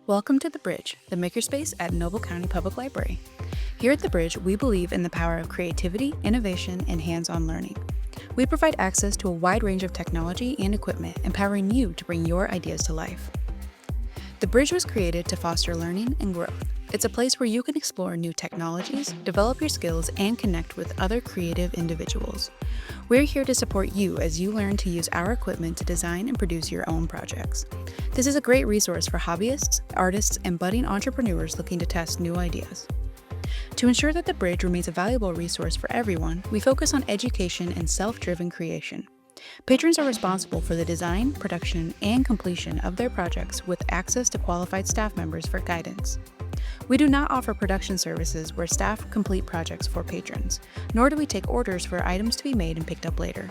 Welcome to The Bridge, the makerspace at Noble County Public Library. Here at The Bridge, we believe in the power of creativity, innovation, and hands-on learning. We provide access to a wide range of technology and equipment, empowering you to bring your ideas to life. The Bridge was created to foster learning and growth. It's a place where you can explore new technologies, develop your skills, and connect with other creative individuals. We're here to support you as you learn to use our equipment to design and produce your own projects. This is a great resource for hobbyists, artists, and budding entrepreneurs looking to test new ideas. To ensure that the Bridge remains a valuable resource for everyone, we focus on education and self-driven creation. Patrons are responsible for the design, production, and completion of their projects with access to qualified staff members for guidance. We do not offer production services where staff complete projects for patrons, nor do we take orders for items to be made and picked up later.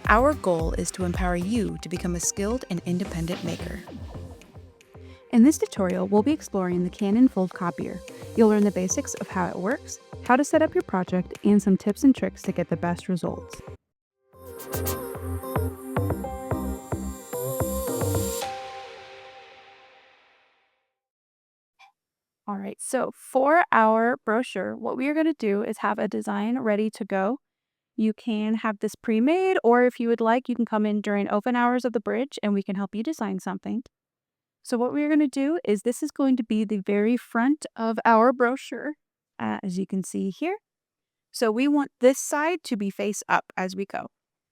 Our goal is to empower you to become a skilled and independent maker. In this tutorial, we'll be exploring the Canon Fold Copier. You'll learn the basics of how it works, how to set up your project, and some tips and tricks to get the best results. All right, so for our brochure, what we are going to do is have a design ready to go. You can have this pre-made, or if you would like, you can come in during open hours of the Bridge and we can help you design something. So what we're going to do is this is going to be the very front of our brochure, as you can see here. So we want this side to be face up as we go.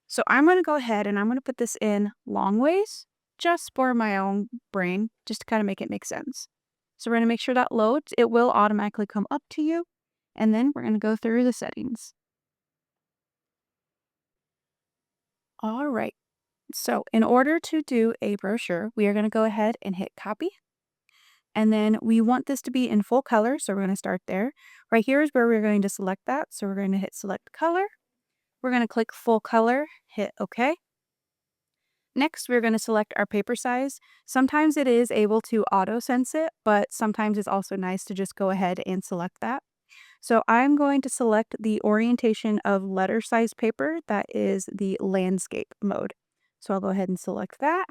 So I'm going to go ahead and I'm going to put this in long ways, just for my own brain, just to kind of make it make sense. So we're going to make sure that loads. It will automatically come up to you. And then we're going to go through the settings. All right. So in order to do a brochure, we are going to go ahead and hit copy. And then we want this to be in full color. So we're going to start there. Right here is where we're going to select that. So we're going to hit select color. We're going to click full color, hit OK. Next, we're going to select our paper size. Sometimes it is able to auto sense it, but sometimes it's also nice to just go ahead and select that. So I'm going to select the orientation of letter size paper. That is the landscape mode. So I'll go ahead and select that.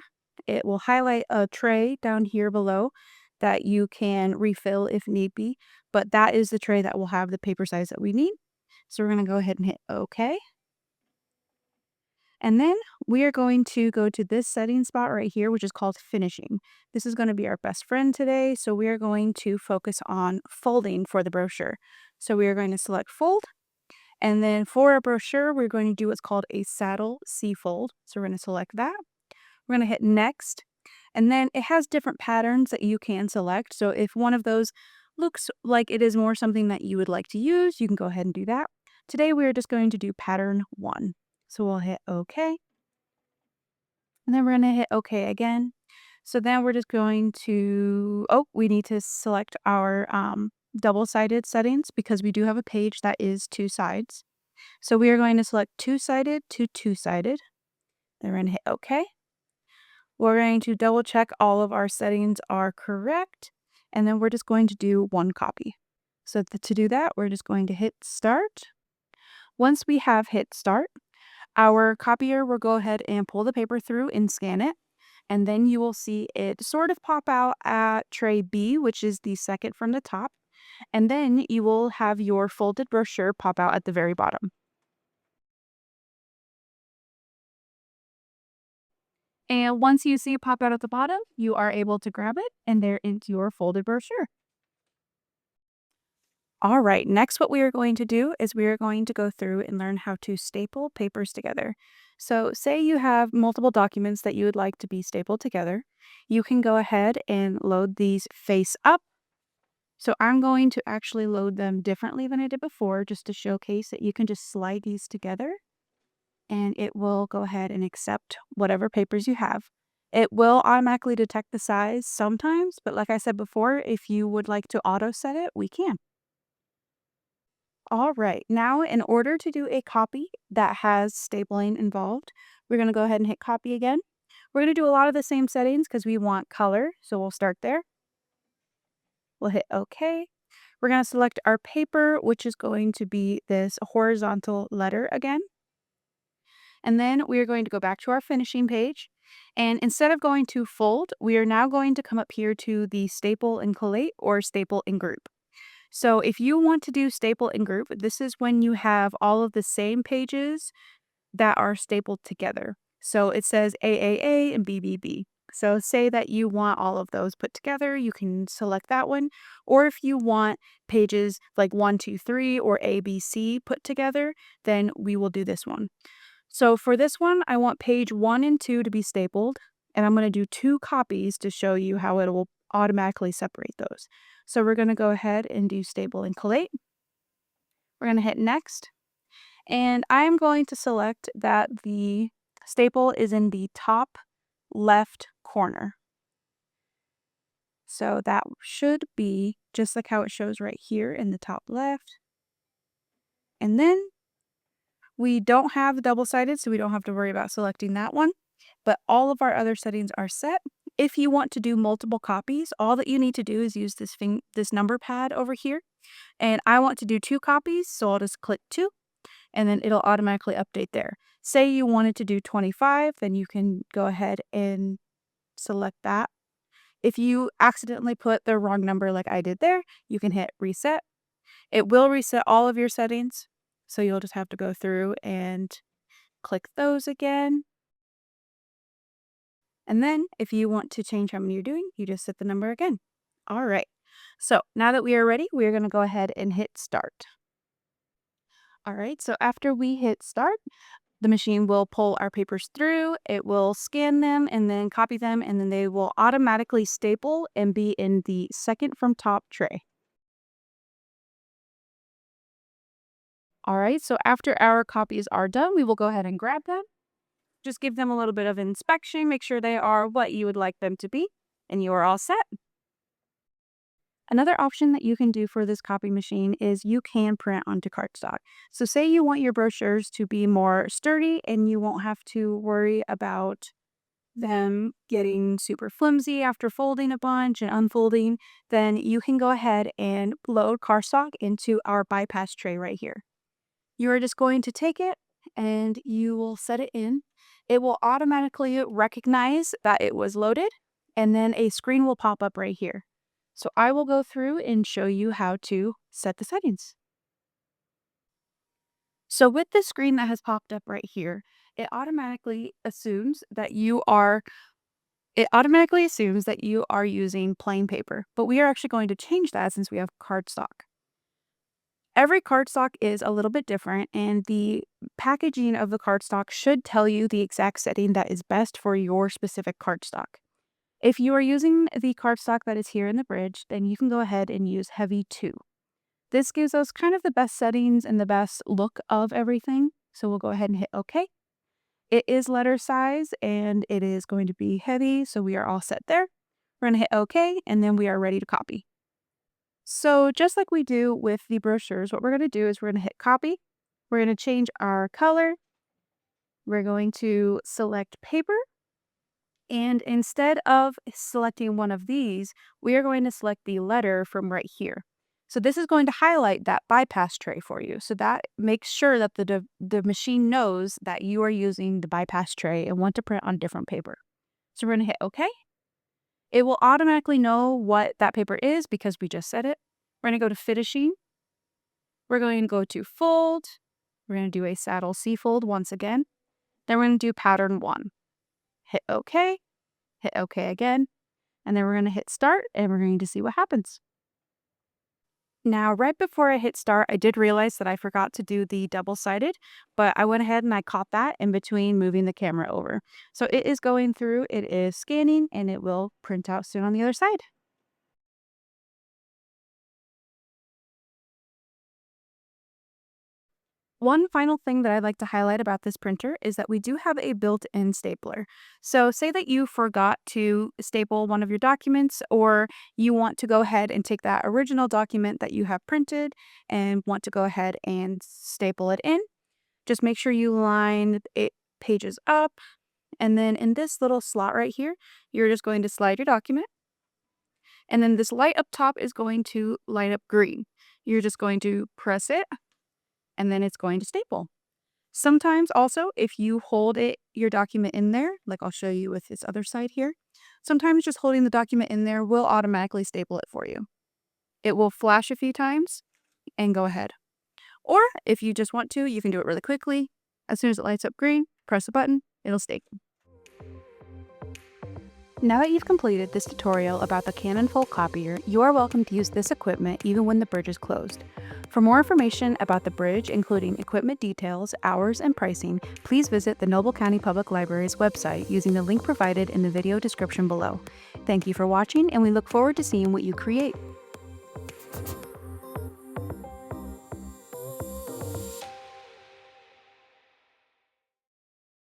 It will highlight a tray down here below that you can refill if need be, but that is the tray that will have the paper size that we need. So we're going to go ahead and hit OK. And then we are going to go to this setting spot right here, which is called finishing. This is going to be our best friend today. So we are going to focus on folding for the brochure. So we are going to select fold. And then for our brochure, we're going to do what's called a saddle C-fold. So we're going to select that. We're going to hit next. And then it has different patterns that you can select. So if one of those looks like it is more something that you would like to use, you can go ahead and do that. Today, we're just going to do pattern 1. So we'll hit OK. And then we're going to hit OK again. So then we're just going to, we need to select our double-sided settings because we do have a page that is 2 sides. So we are going to select 2-sided to 2-sided. Then we're going to hit OK. We're going to double check all of our settings are correct. And then we're just going to do 1 copy. So to do that, we're just going to hit start. Once we have hit start, our copier will go ahead and pull the paper through and scan it. And then you will see it sort of pop out at tray B, which is the second from the top. And then you will have your folded brochure pop out at the very bottom. And once you see it pop out at the bottom, you are able to grab it and there is your folded brochure. All right, next what we are going to do is we are going to go through and learn how to staple papers together. So say you have multiple documents that you would like to be stapled together. You can go ahead and load these face up. So I'm going to actually load them differently than I did before just to showcase that you can just slide these together and it will go ahead and accept whatever papers you have. It will automatically detect the size sometimes, but like I said before, if you would like to auto set it, we can. All right, now in order to do a copy that has stapling involved, we're going to go ahead and hit copy again. We're going to do a lot of the same settings because we want color, so we'll start there. We'll hit OK. We're going to select our paper, which is going to be this horizontal letter again. And then we are going to go back to our finishing page. And instead of going to fold, we are now going to come up here to the staple and collate or staple and group. So if you want to do staple and group, this is when you have all of the same pages that are stapled together. So it says AAA and BBB. So say that you want all of those put together, you can select that one. Or if you want pages like 1, 2, 3 or ABC put together, then we will do this one. So for this one, I want page 1 and 2 to be stapled, and I'm going to do 2 copies to show you how it will automatically separate those. So we're going to go ahead and do staple and collate. We're going to hit next, and I'm going to select that the staple is in the top left corner. So that should be just like how it shows right here in the top left. And then we don't have double-sided, so we don't have to worry about selecting that one, but all of our other settings are set. If you want to do multiple copies, all that you need to do is use this number pad over here, and I want to do 2 copies, so I'll just click 2, and then it'll automatically update there. Say you wanted to do 25, then you can go ahead and select that. If you accidentally put the wrong number like I did there, you can hit reset. It will reset all of your settings, so you'll just have to go through and click those again. And then if you want to change how many you're doing, you just set the number again. All right. So now that we are ready, we are going to go ahead and hit start. All right. So after we hit start, the machine will pull our papers through, it will scan them and then copy them, and then they will automatically staple and be in the second from top tray. All right. So after our copies are done, we will go ahead and grab them. Just give them a little bit of inspection, make sure they are what you would like them to be, and you are all set. Another option that you can do for this copy machine is you can print onto cardstock. So say you want your brochures to be more sturdy and you won't have to worry about them getting super flimsy after folding a bunch and unfolding, then you can go ahead and load cardstock into our bypass tray right here. You are just going to take it and you will set it in. It will automatically recognize that it was loaded, and then a screen will pop up right here. So I will go through and show you how to set the settings. So with the screen that has popped up right here, it automatically assumes that you are using plain paper, but we are actually going to change that since we have cardstock. Every cardstock is a little bit different, and the packaging of the cardstock should tell you the exact setting that is best for your specific cardstock. If you are using the cardstock that is here in the bridge, then you can go ahead and use Heavy 2. This gives us kind of the best settings and the best look of everything, so we'll go ahead and hit OK. It is letter size, and it is going to be heavy, so we are all set there. We're going to hit OK, and then we are ready to copy. So just like we do with the brochures, what we're going to do is we're going to hit copy. We're going to change our color. We're going to select paper. And instead of selecting one of these, we are going to select the letter from right here. So this is going to highlight that bypass tray for you. So that makes sure that the machine knows that you are using the bypass tray and want to print on different paper. So we're going to hit OK. It will automatically know what that paper is because we just said it. We're going to go to finishing. We're going to go to fold. We're going to do a saddle C-fold once again. Then we're going to do pattern 1. Hit OK. Hit OK again. And then we're going to hit start and we're going to see what happens. Now, right before I hit start, I did realize that I forgot to do the double-sided, but I went ahead and I caught that in between moving the camera over. So it is going through, it is scanning, and it will print out soon on the other side. One final thing that I'd like to highlight about this printer is that we do have a built-in stapler. So say that you forgot to staple one of your documents, or you want to go ahead and take that original document that you have printed and want to go ahead and staple it in. Just make sure you line it pages up, and then in this little slot right here, you're just going to slide your document, and then this light up top is going to light up green. You're just going to press it, and then it's going to staple. Sometimes also, if you hold your document in there, like I'll show you with this other side here, sometimes just holding the document in there will automatically staple it for you. It will flash a few times and go ahead. Or if you just want to, you can do it really quickly. As soon as it lights up green, press a button, it'll staple. Now that you've completed this tutorial about the Canon Fold Copier, you are welcome to use this equipment even when the bridge is closed. For more information about the bridge, including equipment details, hours, and pricing, please visit the Noble County Public Library's website using the link provided in the video description below. Thank you for watching, and we look forward to seeing what you create.